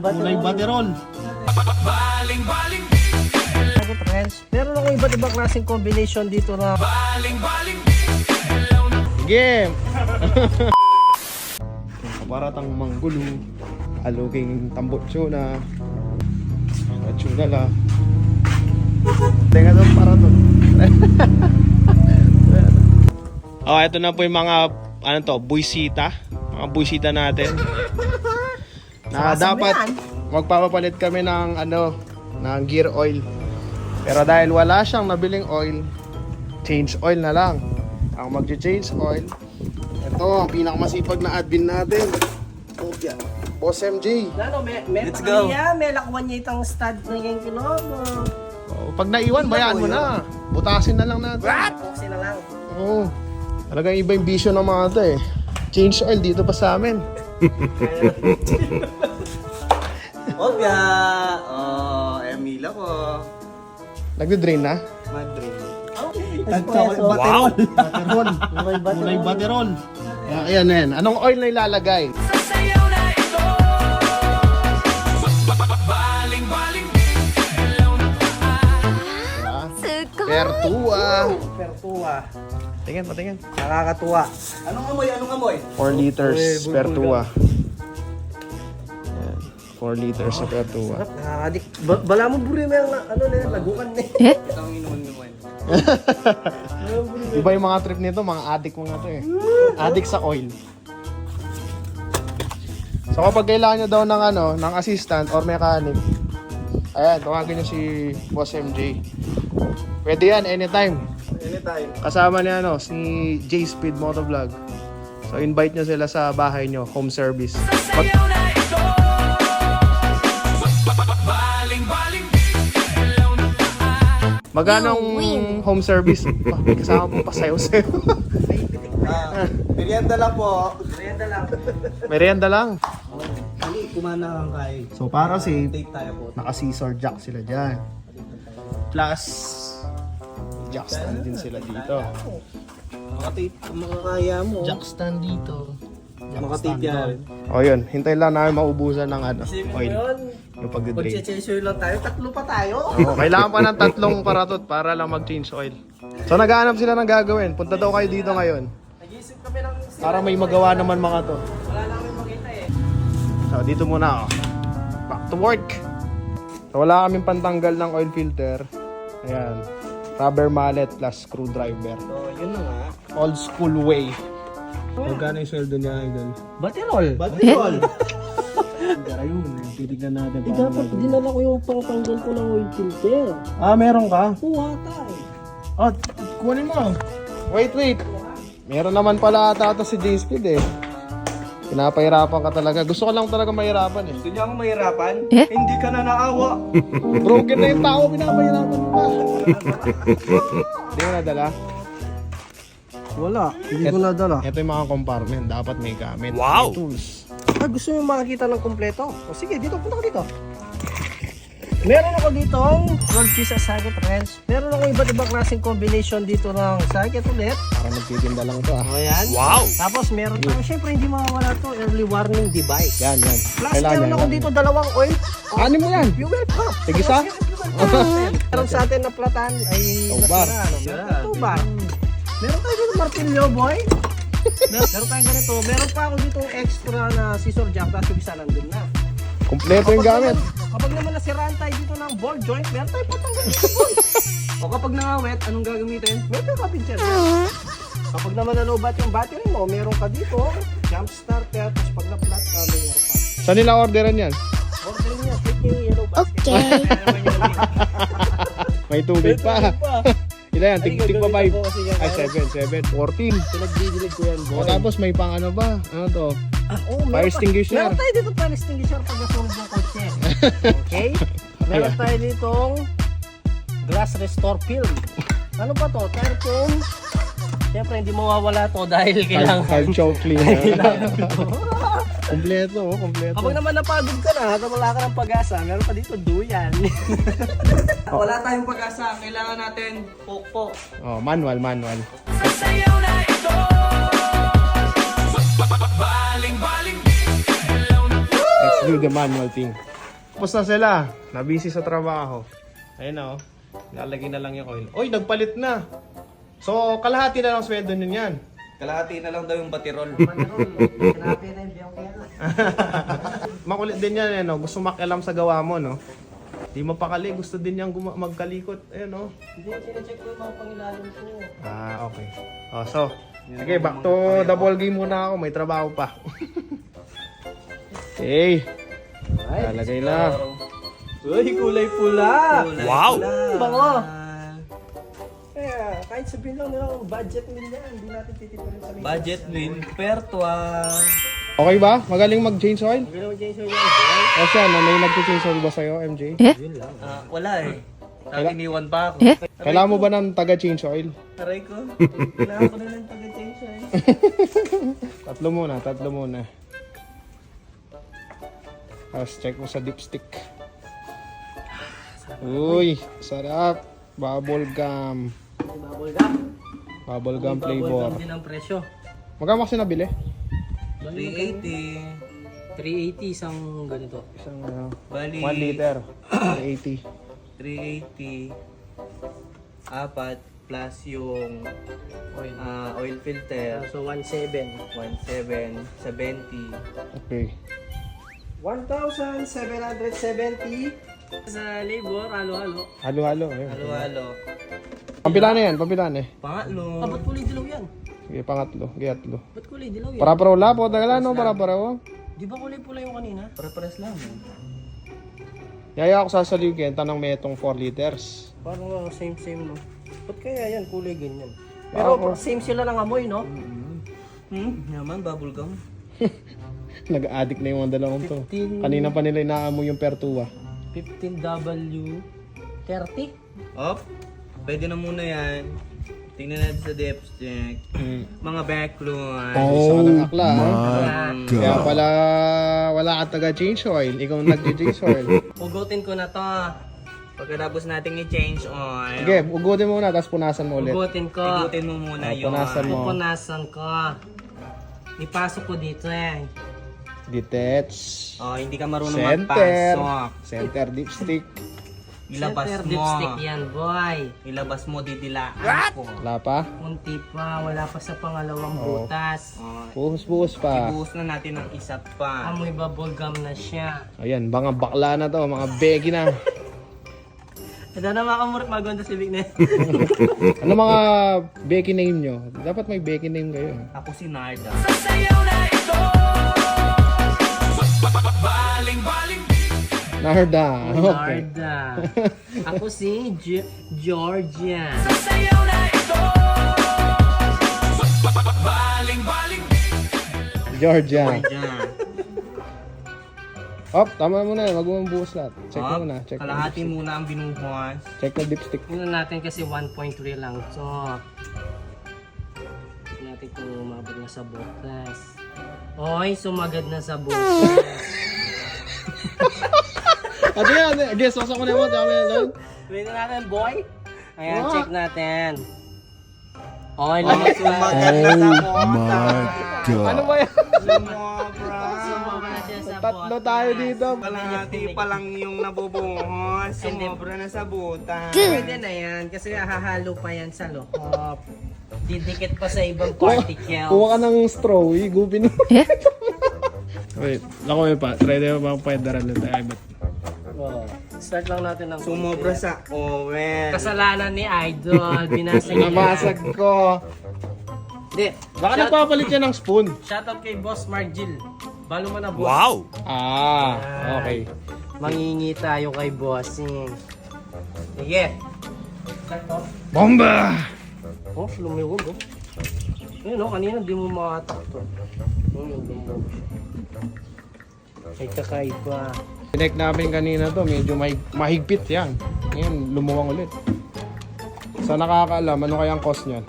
Kulay baterol. Baling-baling. Friends, meron akong iba't ibang klaseng combination dito na Baling-baling. Game! Kaparatang manggulo, aluking tambotsyona, natsyunala. Tenga doon para doon. Oh, ito na po yung mga, ano to, buysita. Mga buysita natin. Na dapat magpapapalit kami ng, ng gear oil. Pero dahil wala siyang nabiling oil, change oil na lang. Ang mag-change oil, ito ang pinakamasipag na admin natin. Oh, yeah. Boss MJ. Lalo, Let's go. May lakwan niya itong stud na yung kilogo. Oh, pag naiwan, bayaan mo na. Butasin na lang natin. Kasi na lang. Oo. Talagang iba yung vision ng mga ito eh. Change oil dito pa sa amin. Obya. Oh, Emila ko. Nagde-drain na? Madrid. Wow! Baterol. Kulay baterol. Ayan na yan. Anong oil na ilalagay? Sasayaw na ito. Baling-baling. Pertua. Pertua. Tingin, patingin. Nakakatuwa. Anong amoy? Anong amoy? 4 liters Pertua. Ayan. 4 liters sa Pertua. Nakakadik. Bala mo buri mo yung lagukan na Itang inuman mo yan. Iba yung mga trip nito, mga addict mga to eh. Addict sa oil. So kapag kailangan nyo daw ng ng assistant or mechanic, ayan, tawagin nyo si Boss MJ. Pwede yan anytime. Anytime. Kasama niya si J Speed Motovlog. So invite nyo sila sa bahay nyo, home service. Sasayaw na ito. Baling-baling. Magkanong home service? May kasama po pasayaw-sayaw. Merienda lang po. Merienda lang. Merienda lang. Kali, kumana kang kay. So para safe, Take tayo po. naka-scissor jack sila dyan. Plus, jack stand din sila dito. Makatape, makakaya mo. Jack stand dito. Makatape yan. O yun, hintay lang namin maubusan ng oil. Yun. Yung pag-drain. Mag-chaser lang tayo. Tatlo pa tayo. Oh, kailangan pa ng 3 paratot para lang mag-change oil. So naghahanap sila ng gagawin. Punta daw kayo dito ngayon. Nag-iisip kami ng Para may magawa naman mga to. wala na kami makita eh. So dito muna back to work. So wala kaming pantanggal ng oil filter. Ayan. Rubber mallet plus screwdriver. So, yun na nga. Old school way. Magkano yung sweldo niya, idol? Baterol. Batrol. Tara yun, titignan natin. Dapat dinala ko yung pangtanggal ko ng oil filter. Ah, meron ka? Kuha tayo. Oh, kunin mo. Wait. Meron naman pala ata si J-Speed eh. Pinapahirapan ka talaga. Gusto ko lang talaga mahirapan eh. Gusto niya akong mahirapan? Hindi ka na naawa. Broken na yung tao, pinapahirapan mo pa. Hindi mo nadala? Wala. Hindi ko nadala. Ito yung mga compartment. Dapat may gamit. Wow! May tools. Gusto mo makakita ng kompleto? O sige, dito. Punta ka dito. Meron ako ditong 12 pieces socket wrench. Meron ako iba't ibang klaseng combination dito ng socket ulit. Parang nagtitinda lang to ah. O yan. Wow! Tapos meron tayo, syempre hindi mawawala to, early warning device. Yan. Plus meron ako dito dalawang oil. Ano mo yan? Fuel pump. Sige sa? Meron sa atin na platan ay Tubar. nasira. Meron tubar. Meron tayo dito martilyo, boy. Meron tayo ganito. Meron pa ako dito extra na scissor jack. Tapos yung isa nandun na. Kompleto yung gamit. Kapag naman nasiraan tayo dito ng ball joint, meron tayo patanggal dito ball. O kapag nangawet, anong gagamitin? Meron tayo kapincher. Kapag naman nanobat yung battery mo, meron ka dito, jump starter, tapos pag na-flat ka, may air pump. Saan nila orderan yan? Order niya, take yung yellow basket. Okay. May tubig pa. Ilan yan? Tig pa 5. gagawin ko kasi yan, Ay, guys. 7. 14. Pinagdidilig ko yan, O boy. tapos may pang ano ba? Ano to? Fire extinguisher. Meron tayo dito fire extinguisher pag nasunog ng kotse. Okay? Meron tayo ditong glass restore film. Ano pa to? Tire foam. Siyempre hindi mawawala to dahil kailangan. Five choke cleaner. Kompleto. Kapag naman napagod ka na, at wala ka ng pag-asa, meron pa dito duyan. Wala tayong pag-asa. Kailangan natin pokpok. Oh, manual. Sasayaw na ito. Baling-baling. Next do the manual thing. Tapos na sila. Nabisi sa trabaho. Ayun na, oh. Lalagay na lang yung oil. Oy, nagpalit na. So, kalahati na lang sweldo nun yan. Kalahati na lang daw yung batirol. Sinabi na yung biyong kaya. Makulit din yan, eh, no? Gusto makialam sa gawa mo, no? Di mapakali, gusto din niyang magkalikot. Ayun, no? Hindi, sinacheck ko yung mga pangilalim ko. Ah, okay. Oh, so, sige, back to the ball game muna ako. May trabaho pa. Okay. Lalagay na. Uy, kulay pula. Wow! Bango! Kaya, kahit sabihin lang nila, budget win yan. Hindi natin titipunin sa may Budget win, pertwa. Okay ba? Magaling mag-change oil? Hindi naman Jason yan, boy. O siya, na may nag-change oil ba sa'yo, MJ? Yun lang. Wala eh. Iniwan pa ako. Kailangan mo ba ng taga-change oil? Aray ko. Kailangan ko na lang taga-change eh. Tatlo muna. Tapos check mo sa dipstick. Uy, sarap. Bubble gum. Bubble gum. Bubble gum Bubble flavor. gum din ang presyo. Magkano kasi nabili? 380. 380 isang ganito. Isang Bali, 1 liter. 80. 380. Apat plus yung oil filter. So 1,700. 1.7, 70. Okay. 1,770 sa labor, halo-halo. Halo-halo. Ayun. Halo-halo. Pampila na yan, pampila na eh. Pangatlo. Ba't kulay dilaw yan? Sige, pangatlo. Giyatlo. Ba't kulay dilaw yan? Para-para wala po. Tagalan no, para-para. Di ba kulay pula yung kanina? Pare-pares lang. Yaya ako sasaligyan, tanong may itong 4 liters. Parang same no? Ba't kaya yan kulay ganyan? Pero same sila ng amoy, no? Yaman, bubblegum. Nag-addict na yung mga dalawang to. 15. Kanina pa nila inaamoy yung pertua. 15W30. Op, pwede na muna yan. Tingnan natin sa depth check. Mga backlines. Isa ka ng akla, ha? Kaya God. pala wala ka taga-change oil. Ikaw nag-change oil. Ugutin ko na to. Pagkatapos nating i-change oil. Sige, ugutin mo muna, tapos punasan mo ulit. Ugutin ko. Igutin mo muna yun. punasan mo. Pupunasan ko. Ipasok ko dito eh. Detach. Hindi ka marunong Center. magpasok. Center dipstick. Ilabas Center mo. dipstick yan, boy. Ilabas mo, didilaan ko. Wala pa? Munti pa, wala pa sa pangalawang Oo. butas. Buhos-buhos pa. Ibuhos na natin ng isa pa. Amoy bubble gum na siya. Ayan, mga bakla na to, mga begi na. Ito na makamurit maganda si Vic na. Ano mga beki name nyo? Dapat may beki name kayo. Ako si Narda. Narda. Okay. Narda. Ako si Georgia. Georgia. Diyan. Hop, tama mo na. Wag mo buhos lahat. Check mo na. Check mo. Kalahati muna ang binubuhas. Check mo dipstick. Tingnan natin kasi 1.3 lang to. Tingnan natin kung umabot na sa butas. Oy, sumagad na sa butas. At yan, guess, sasok ko na mo. Tama yan, Lord. Tingnan natin, boy. Ayan, What? check natin. Oy, lamas Sumagad na sa kota. Ano ba yan? Sumobra. Sumagad na siya sa Tatlo butas. tayo dito. Kalahati pa lang yung nabubuhos. Sumobra na sa buta. Pwede na yan kasi hahalo pa yan sa loob. Didikit pa sa ibang particles. Kuha ka ng straw, igupin mo. Wait, lako mo pa. Try na yung mga pwede rin tayo. Oh, start lang natin ng Sumobra sa oven. kasalanan ni Idol. Binasag niya. Nabasag ko. Hindi. Baka nagpapalit yan ng spoon. Shoutout kay Boss Margil. Balo mo na, boss. Ah, okay. Mangingi tayo kay Bossing. Sige. Start off. Bomba! Oh, lumiwag oh. Ayun oh, kanina di mo makatakto. Oh, yung lumog siya. Ay, kakaiba. Sinek namin kanina to, medyo mahigpit yan. Ngayon, lumuwang ulit. Sa nakakaalam, ano kaya ang cost niyan?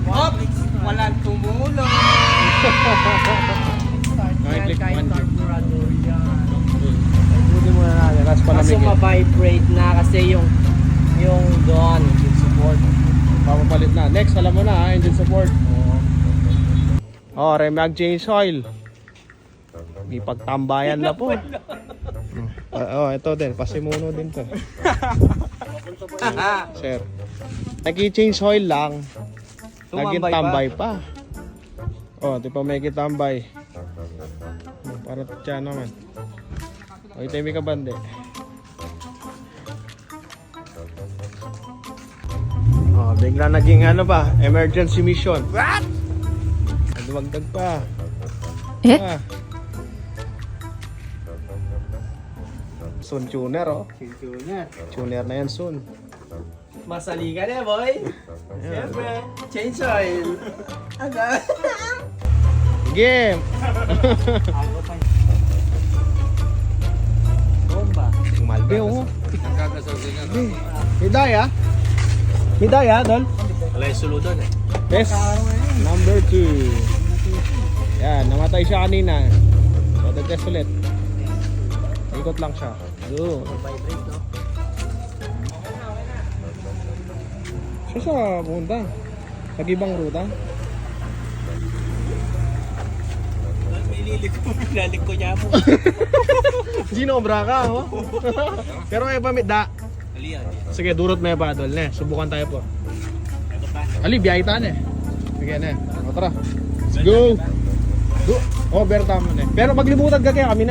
Op! Walang tumulong. Nakiklik Kahit 1G. carburetor yan. Pwede mo na natin, tapos Kaso palamigin. ma-vibrate na kasi yung doon. Engine support. Papapalit na. Next, alam mo na ha, engine support. Oh, mag-change oil. May pagtambayan na po. Ito din. Pasimuno din to. Sir. Nag-change oil lang. Naging tambay pa. Di pa may kitambay. Para tiyan naman. Ito yung may kabande. Bigla naging emergency mission. What? Dumagdag pa. Sun tuner, Tuner na yan, Sun. Masali ka na, boy. Siyempre, change oil. Agad. Game! Bomba. Malbe, Hidaya? Hidaya, Dol? Wala yung sulo doon Test number 2. Yan, namatay siya kanina. So, test ulit. Ikot lang siya. Go. Vibrate, no? Siya sa punta. Nag-ibang ruta. Lalig ko niya mo. Ginobra ka, Pero may pamit, Sige, durot may pa, Dol. Subukan tayo po. Ali, biyay tayo, Sige, Tara. Let's go. Go. Overtime, Pero maglibutan ka kaya kami,